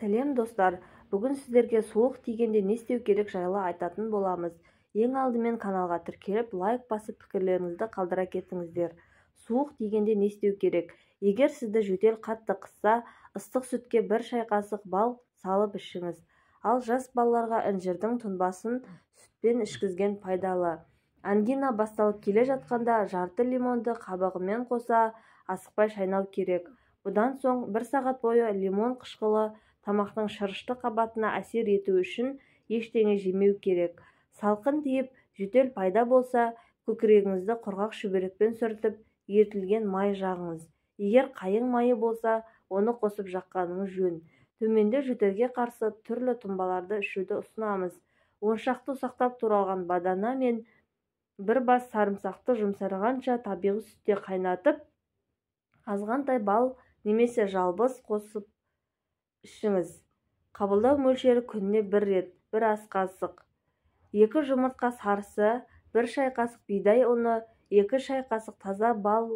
Сәлем достар, бүгін сіздерге суық тигенде не істеу керек жайлы айтатын боламыз. Ең алдымен каналға тіркеліп, лайк басып пікірлеріңізді қалдыра кетіңіздер. Суық тигенде не істеу керек? Егер сізді жөтел қатты қысса, ыстық сүтке 1 шай қасық бал салып ішіңіз. Ал жас балаларға інжірдің тұнбасын сүтпен ішкізген пайдалы. Ангина басталып келе жатқанда жарты лимонды қабығымен қоса асықпай шайнау керек. Бұдан соң 1 сағат бойы лимон қышқылы тамақтың шырышты қабатына әсер ету үшін ештеңе жемеу керек. Салқын тиіп, жөтел пайда болса, көкірегіңізді құрғақ шүберекпен сүртіп, ерітілген май жағыңыз. Егер қайың майы болса, оны қосып жаққаныңыз жөн. Төменде жөтелге қарсы түрлі тұнбаларды ішуді ұсынамыз. 10 шақты ұсақтап туралған бадана мен 1 бас сарымсақты жұмсарғанша табиғи сүтте қайнатып, азғантай бал немесе жалбыз қосып ішіңіз. Қабылдау мөлшері күніне 1 рет, 1 ас қасық. 2 жұмыртқа сарысы, 1 шай қасық бидай ұны, 2 шай қасық таза бал,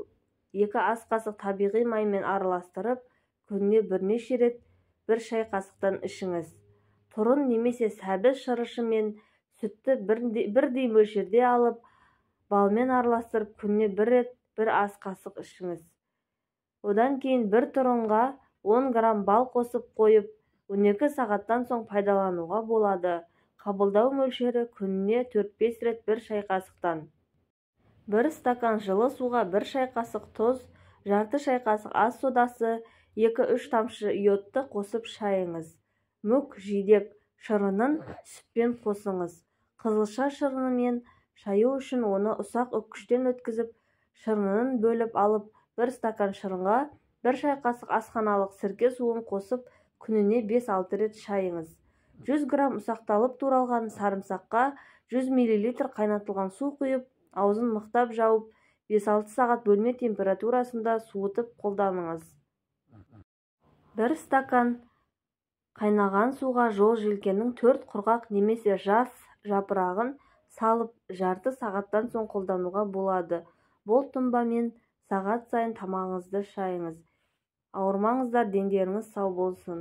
2 ас қасық табиғи маймен араластырып, күніне бірнеше рет 1 шай қасықтан ішіңіз. Тұрын немесе сәбіз шырышы мен сүтті бірдей мөлшерде алып, балмен араластырып, күніне 1 рет 1 ас қасық ішіңіз. Одан кейін 1 тұрынға 10 грамм бал қосып қойып, 12 сағаттан соң пайдалануға болады. Қабылдау мөлшері күніне 4-5 рет 1 шай қасықтан. 1 стакан жылы суға 1 шай қасық тұз, жарты шай қасық ас содасы, 2-3 тамшы йодты қосып шайыңыз. Мүк жидек шырынын сүтпен қосыңыз. Қызылша шырынымен шаю үшін оны ұсақ үккіштен өткізіп, шырынын бөліп алып, 1 стакан шырынға 1 шай қасық асханалық сірке суын қосып, күніне 5-6 рет шайыңыз. 100 грамм ұсақталып туралған сарымсаққа 100 мл қайнатылған су құйып, аузын мықтап жауып, 5-6 сағат бөлме температурасында суытып қолданыңыз. 1 стакан қайнаған суға жол желкенің 4 құрғақ немесе жас жапырағын салып, жарты сағаттан соң қолдануға болады. Бұл тұнбамен сағат сайын тамағыңызды шайыңыз. Ауырмаңыздар, дендеріңіз сау болсын.